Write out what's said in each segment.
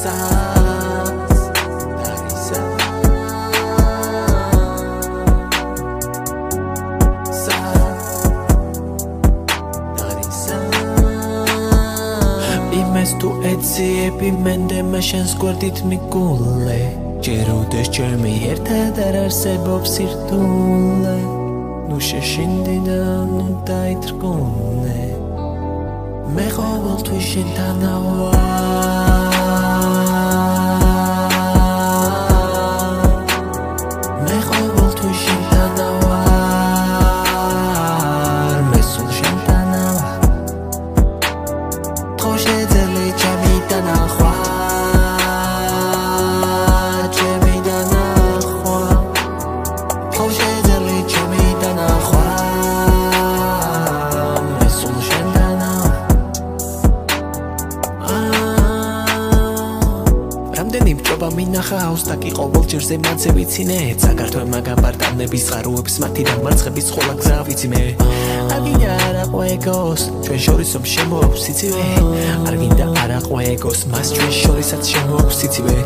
Იმეს თუ ეციები მენდემა შენს გვერდით მიგულე ჯერუდეს ჩემი ერთად არ არსებობს სირთულე ნუ შეშინდი და ნუ დაითრგუნე მე ყოველთვის შენთანა ვარ მე ყოველთვის შენთანა ვარ მე სულ შენთანა ვარ ხო შეძლე ჩემი დანახვა ჩემი დანახვა ხო შეძლე ჩემი დანახვა მე სულ შენთანა რამდენი მჭობა მინახა ოსტაკი ყოველ ჯერზე მათზე ვიცინე წაგართვე მაგამ პარტნების წყაროებს მათი დამარცხების ხოლა გზა ვიცი მე არ გინდა არაყვა ეგოს ჩვენ შორისом შემოაქვს სიცივე არ გინდა არაყვა ეგოს მას ჩვენ შორისაც შემოაქვს სიცივე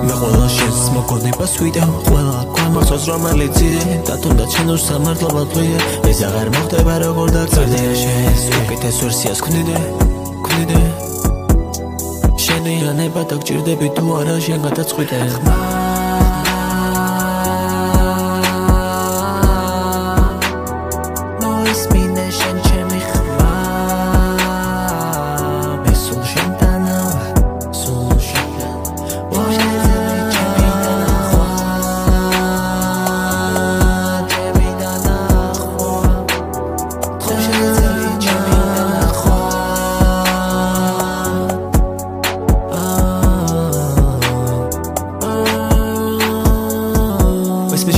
მე ყველა შენს მოგონებას ვიდევ ყველა გვამახსოვს რომელიც იდე და თუნდაც შენ უსამართლობად ვლიდე ეს აღარ მოხდება როგორ დაგწერდე შენს უკეთეს ვერსიას ქმნიდე შენი ანება დაგჭირდები თუ არა შენ გადაწყვიტე მოისმინე შენ ჩემი ხმა მე სულ შენთანა სულ შენთანა ჩემი დანახვა ჩემი დანახვა ხო შეძლე ჩემი დანახვა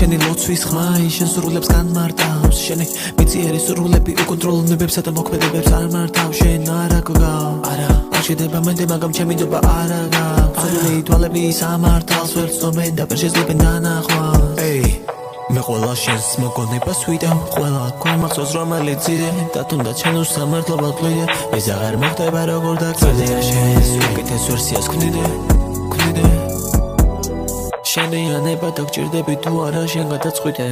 შენი ლოცვის ხმა შენ სრულებს განმარტავს შენი მიწიერი სრულები უკონტროლონებებსა და მოქმედებებს არ მართავს შენ არა გგავ არა არ შედება მენდე მაგამ ჩემი ნდობა არა გაქვს სრული თვალები სამართალს ვერ ცნობენ და ვერ შეძლებენ დანახვა მე ყველა შენს მოგონებას ვიდევ ყველა გვამახსოვს რომელიც იდე და თუნდაც შენ უსამართლობად ვლიდე ეს აღარ მოხდება როგორ დაგწერდე შენს უკეთეს ვერსიას ქმნიდე შენი ანება დაგჭირდები თუ არა შენ გადაწყვიტე